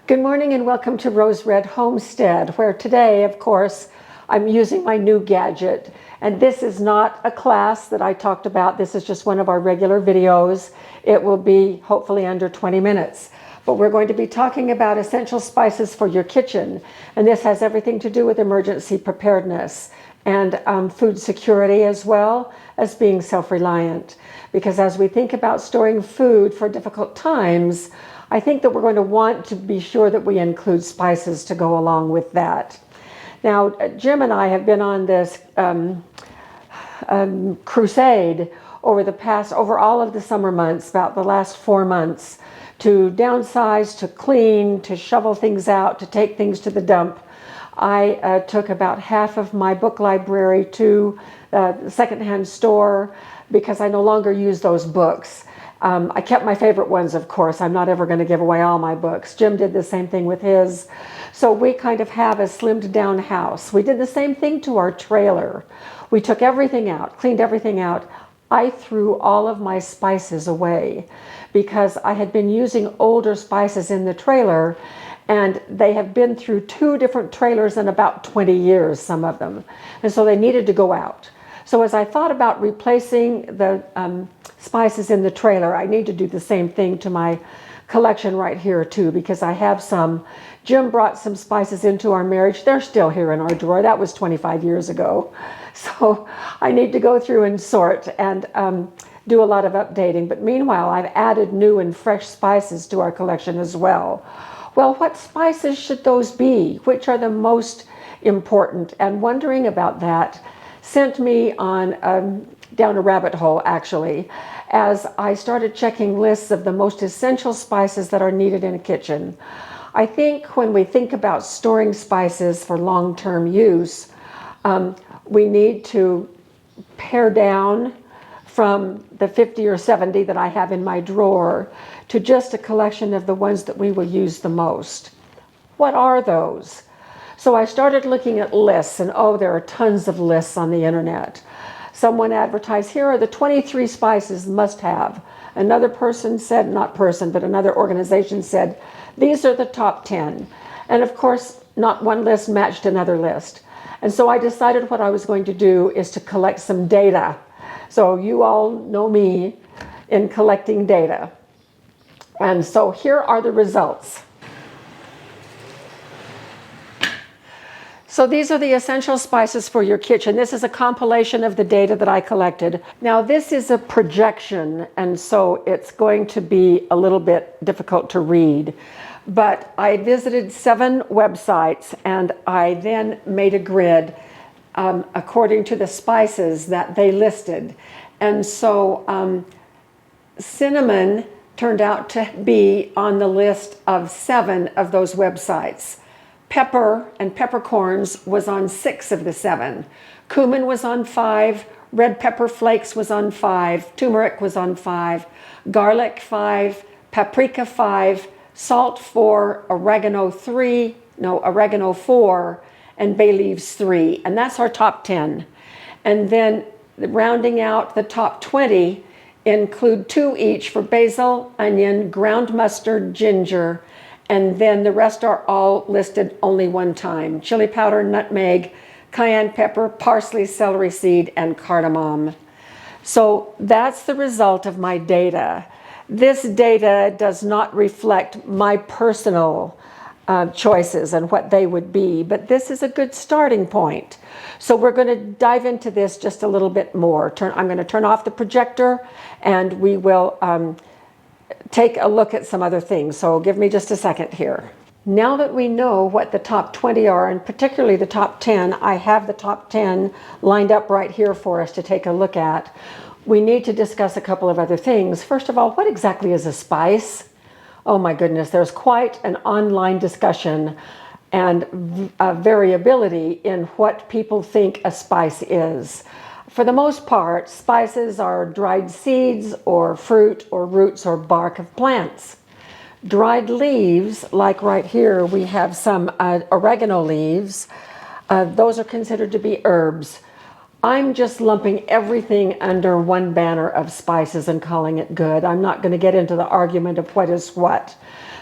Good morning and welcome to Rose Red Homestead, where today, of course, I'm using my new gadget. And this is not a class that I talked about. This is just one of our regular videos. It will be hopefully under 20 minutes. But we're going to be talking about essential spices for your kitchen. And this has everything to do with emergency preparedness and food security, as well as being self-reliant. Because as we think about storing food for difficult times, I think that we're going to want to be sure that we include spices to go along with that. Now, Jim and I have been on this crusade over all of the summer months, about the last 4 months, to downsize, to clean, to shovel things out, to take things to the dump. I took about half of my book library to the secondhand store because I no longer use those books. I kept my favorite ones, of course. I'm not ever going to give away all my books. Jim did the same thing with his. So we kind of have a slimmed down house. We did the same thing to our trailer. We took everything out, cleaned everything out. I threw all of my spices away because I had been using older spices in the trailer, and they have been through 2 different trailers in about 20 years, some of them. And so they needed to go out. So as I thought about replacing the spices in the trailer, I need to do the same thing to my collection right here too, because I have some. Jim brought some spices into our marriage. They're still here in our drawer. That was 25 years ago. So I need to go through and sort and do a lot of updating. But meanwhile, I've added new and fresh spices to our collection as well. Well, what spices should those be? Which are the most important? And wondering about that sent me on down a rabbit hole, actually, as I started checking lists of the most essential spices that are needed in a kitchen. I think when we think about storing spices for long-term use, we need to pare down from the 50 or 70 that I have in my drawer to just a collection of the ones that we will use the most. What are those? So I started looking at lists, and there are tons of lists on the internet. Someone advertised, here are the 23 spices must have. Another person said, another organization said, these are the top 10. And of course, not one list matched another list. And so I decided what I was going to do is to collect some data. So you all know me in collecting data. And so here are the results. So these are the essential spices for your kitchen. This is a compilation of the data that I collected. Now this is a projection, and so it's going to be a little bit difficult to read. But I visited 7 websites, and I then made a grid according to the spices that they listed. And so cinnamon turned out to be on the list of 7 of those websites. Pepper and peppercorns was on 6 of the 7. Cumin was on 5. Red pepper flakes was on 5. Turmeric was on 5. Garlic 5. Paprika 5. Salt 4. Oregano 4. And bay leaves 3. And that's our top 10. And then rounding out the top 20 include 2 each for basil, onion, ground mustard, ginger, and then the rest are all listed only one time. Chili powder, nutmeg, cayenne pepper, parsley, celery seed, and cardamom. So that's the result of my data. This data does not reflect my personal choices and what they would be, but this is a good starting point. So we're going to dive into this just a little bit more. I'm going to turn off the projector, and we will take a look at some other things. So give me just a second here. Now that we know what the top 20 are, and particularly the top 10, I have the top 10 lined up right here for us to take a look at. We need to discuss a couple of other things. First of all, what exactly is a spice? Oh my goodness, there's quite an online discussion and variability in what people think a spice is. For the most part, spices are dried seeds or fruit or roots or bark of plants. Dried leaves, like right here, we have some oregano leaves. Those are considered to be herbs. I'm just lumping everything under one banner of spices and calling it good. I'm not going to get into the argument of what is what.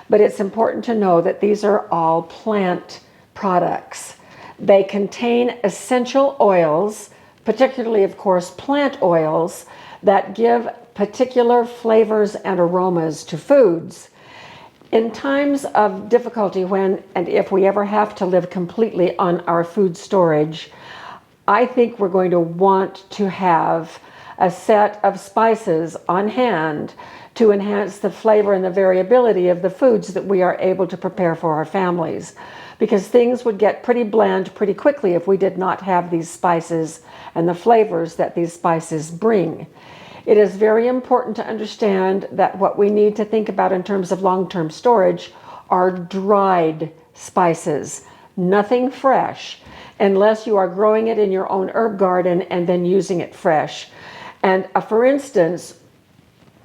but it's important to know that these are all plant products. They contain essential oils, particularly, of course, plant oils that give particular flavors and aromas to foods. In times of difficulty, when and if we ever have to live completely on our food storage, I think we're going to want to have a set of spices on hand to enhance the flavor and the variability of the foods that we are able to prepare for our families. Because things would get pretty bland pretty quickly if we did not have these spices and the flavors that these spices bring. It is very important to understand that what we need to think about in terms of long-term storage are dried spices, nothing fresh, unless you are growing it in your own herb garden and then using it fresh. And for instance,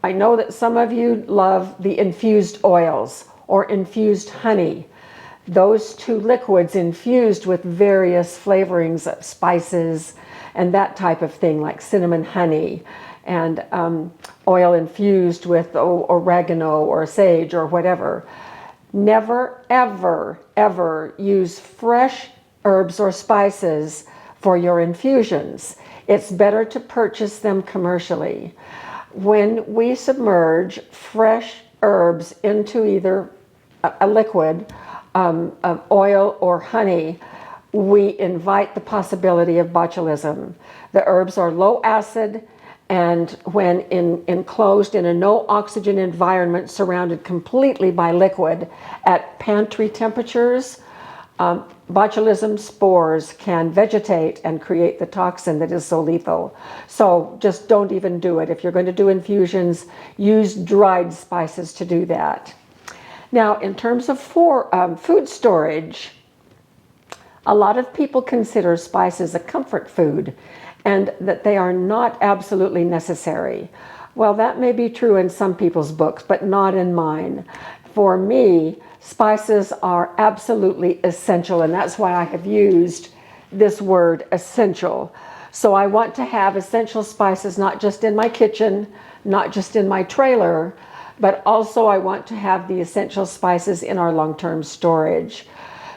I know that some of you love the infused oils or infused honey. Those two liquids infused with various flavorings, spices, and that type of thing, like cinnamon honey, and oil infused with oregano or sage or whatever. Never, ever, ever use fresh herbs or spices for your infusions. It's better to purchase them commercially. When we submerge fresh herbs into either a liquid, of oil or honey, we invite the possibility of botulism. The herbs are low acid, and when enclosed in a no oxygen environment surrounded completely by liquid at pantry temperatures, botulism spores can vegetate and create the toxin that is so lethal. So just don't even do it. If you're going to do infusions, use dried spices to do that. Now, in terms of food storage, a lot of people consider spices a comfort food and that they are not absolutely necessary. Well, that may be true in some people's books, but not in mine. For me, spices are absolutely essential, and that's why I have used this word essential. So I want to have essential spices not just in my kitchen, not just in my trailer, but also I want to have the essential spices in our long-term storage.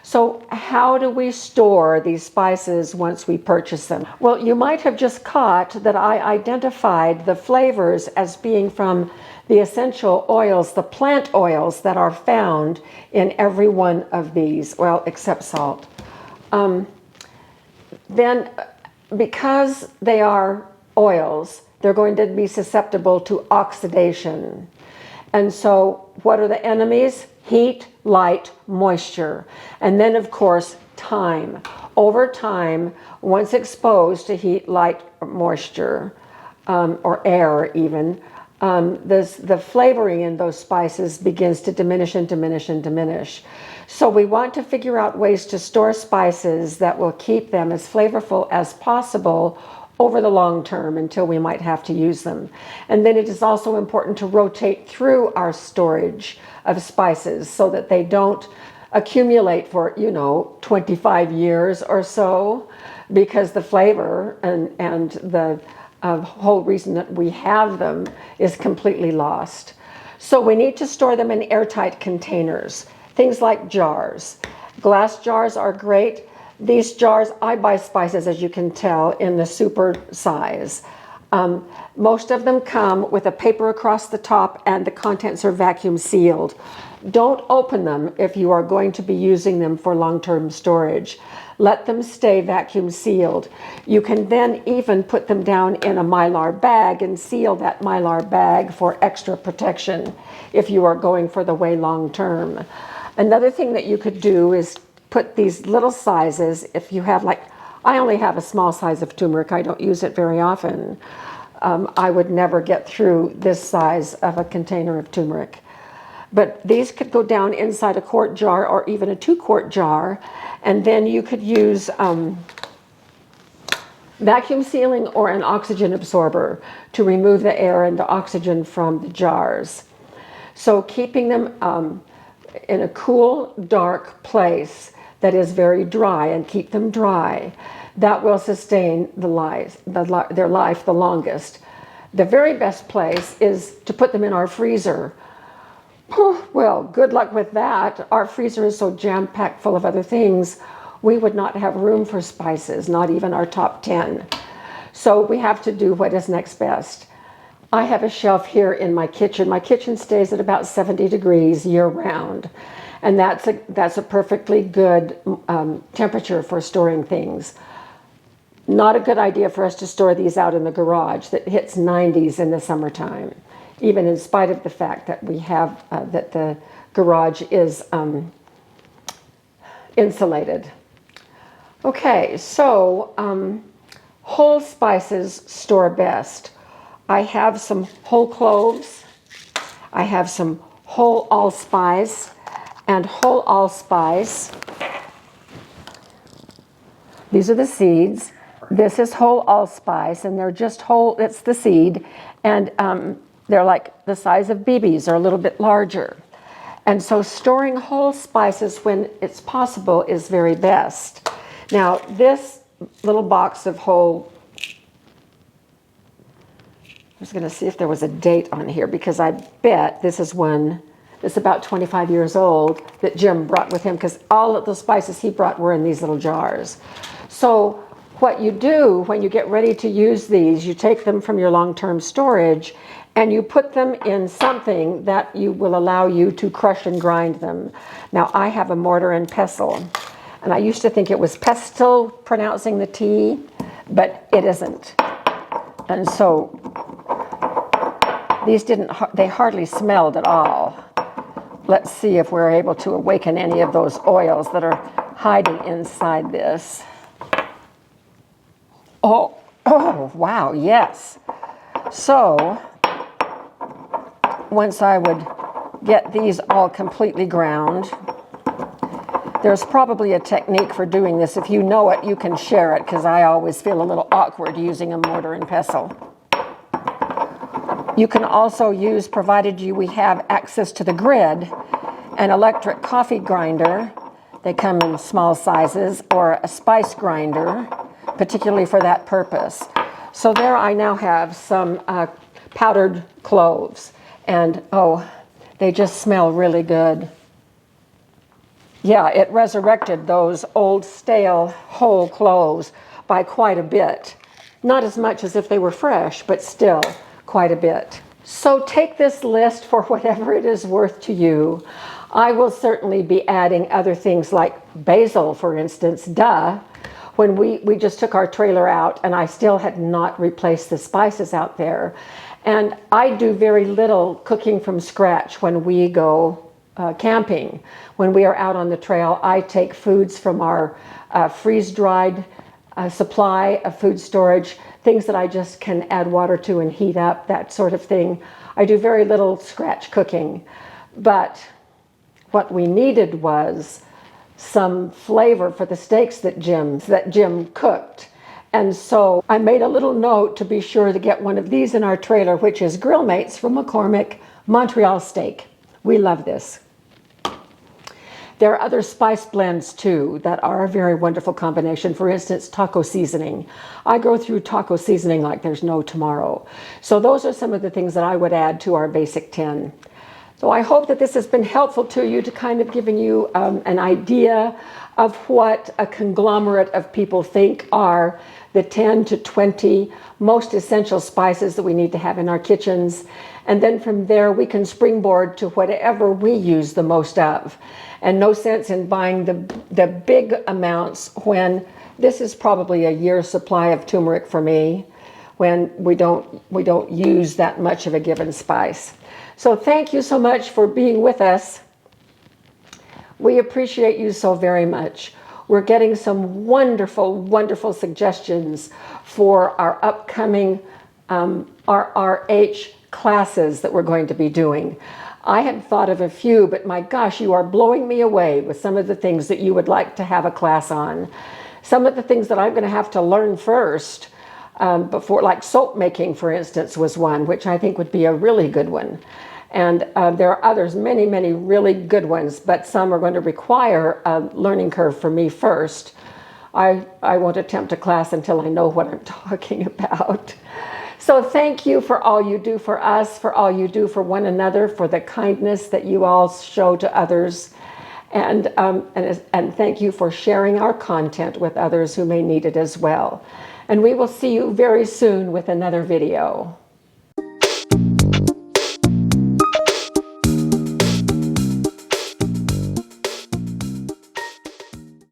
So how do we store these spices once we purchase them? Well, you might have just caught that I identified the flavors as being from the essential oils, the plant oils that are found in every one of these, well, except salt. Then, because they are oils, they're going to be susceptible to oxidation. And so what are the enemies? Heat, light, moisture. And then, of course, time. Over time, once exposed to heat, light, moisture, or air even, the flavoring in those spices begins to diminish and diminish and diminish. So we want to figure out ways to store spices that will keep them as flavorful as possible over the long term until we might have to use them. And then it is also important to rotate through our storage of spices so that they don't accumulate for, 25 years or so, because the flavor and the whole reason that we have them is completely lost. So we need to store them in airtight containers, things like jars. Glass jars are great. These jars, I buy spices, as you can tell, in the super size. Most of them come with a paper across the top and the contents are vacuum sealed. Don't open them if you are going to be using them for long-term storage. Let them stay vacuum sealed. You can then even put them down in a Mylar bag and seal that Mylar bag for extra protection if you are going for the way long-term. Another thing that you could do is put these little sizes, if you have I only have a small size of turmeric, I don't use it very often. I would never get through this size of a container of turmeric. But these could go down inside a quart jar or even a 2-quart jar, and then you could use vacuum sealing or an oxygen absorber to remove the air and the oxygen from the jars. So keeping them in a cool, dark place that is very dry, and keep them dry, that will sustain their life the longest. The very best place is to put them in our freezer. Well, good luck with that. Our freezer is so jam-packed full of other things, we would not have room for spices, not even our top 10. So we have to do what is next best. I have a shelf here in my kitchen. My kitchen stays at about 70 degrees year-round, and that's a perfectly good temperature for storing things. Not a good idea for us to store these out in the garage that hits 90s in the summertime, even in spite of the fact that we have that the garage is insulated. Okay, so whole spices store best. I have some whole cloves, I have some whole allspice, and whole allspice. These are the seeds. This is whole allspice, and they're just whole, it's the seed, and they're like the size of BBs or a little bit larger. And so storing whole spices when it's possible is very best. Now, this little box of whole, I was going to see if there was a date on here, because I bet this is one that's about 25 years old that Jim brought with him, because all of the spices he brought were in these little jars. So what you do when you get ready to use these, you take them from your long-term storage and you put them in something that will allow you to crush and grind them. Now, I have a mortar and pestle, and I used to think it was pestle pronouncing the T, but it isn't. And so these they hardly smelled at all. Let's see if we're able to awaken any of those oils that are hiding inside this. Oh, wow, yes. So once I would get these all completely ground, there's probably a technique for doing this. If you know it, you can share it, because I always feel a little awkward using a mortar and pestle. You can also use, provided we have access to the grid, an electric coffee grinder. They come in small sizes, or a spice grinder, particularly for that purpose. So there I now have some powdered cloves, and oh, they just smell really good. Yeah, it resurrected those old stale whole cloves by quite a bit. Not as much as if they were fresh, but still quite a bit. So take this list for whatever it is worth to you. I will certainly be adding other things like basil, for instance, when we just took our trailer out, and I still had not replaced the spices out there. And I do very little cooking from scratch when we go camping. When we are out on the trail, I take foods from our freeze-dried supply of food storage, things that I just can add water to and heat up, that sort of thing. I do very little scratch cooking. But what we needed was some flavor for the steaks that Jim cooked. And so I made a little note to be sure to get one of these in our trailer, which is Grill Mates from McCormick Montreal Steak. We love this. There are other spice blends too that are a very wonderful combination. For instance, taco seasoning. I go through taco seasoning like there's no tomorrow. So those are some of the things that I would add to our basic 10. So I hope that this has been helpful to you, to kind of giving you an idea of what a conglomerate of people think are the 10 to 20 most essential spices that we need to have in our kitchens. And then from there, we can springboard to whatever we use the most of. And no sense in buying the big amounts when this is probably a year's supply of turmeric for me, when we don't use that much of a given spice. So thank you so much for being with us. We appreciate you so very much. We're getting some wonderful, wonderful suggestions for our upcoming RRH classes that we're going to be doing. I had thought of a few, but my gosh, you are blowing me away with some of the things that you would like to have a class on. Some of the things that I'm going to have to learn first before, like soap making, for instance, was one, which I think would be a really good one. And there are others, many, many really good ones, but some are going to require a learning curve for me first. I won't attempt a class until I know what I'm talking about. So thank you for all you do for us, for all you do for one another, for the kindness that you all show to others. And thank you for sharing our content with others who may need it as well. And we will see you very soon with another video.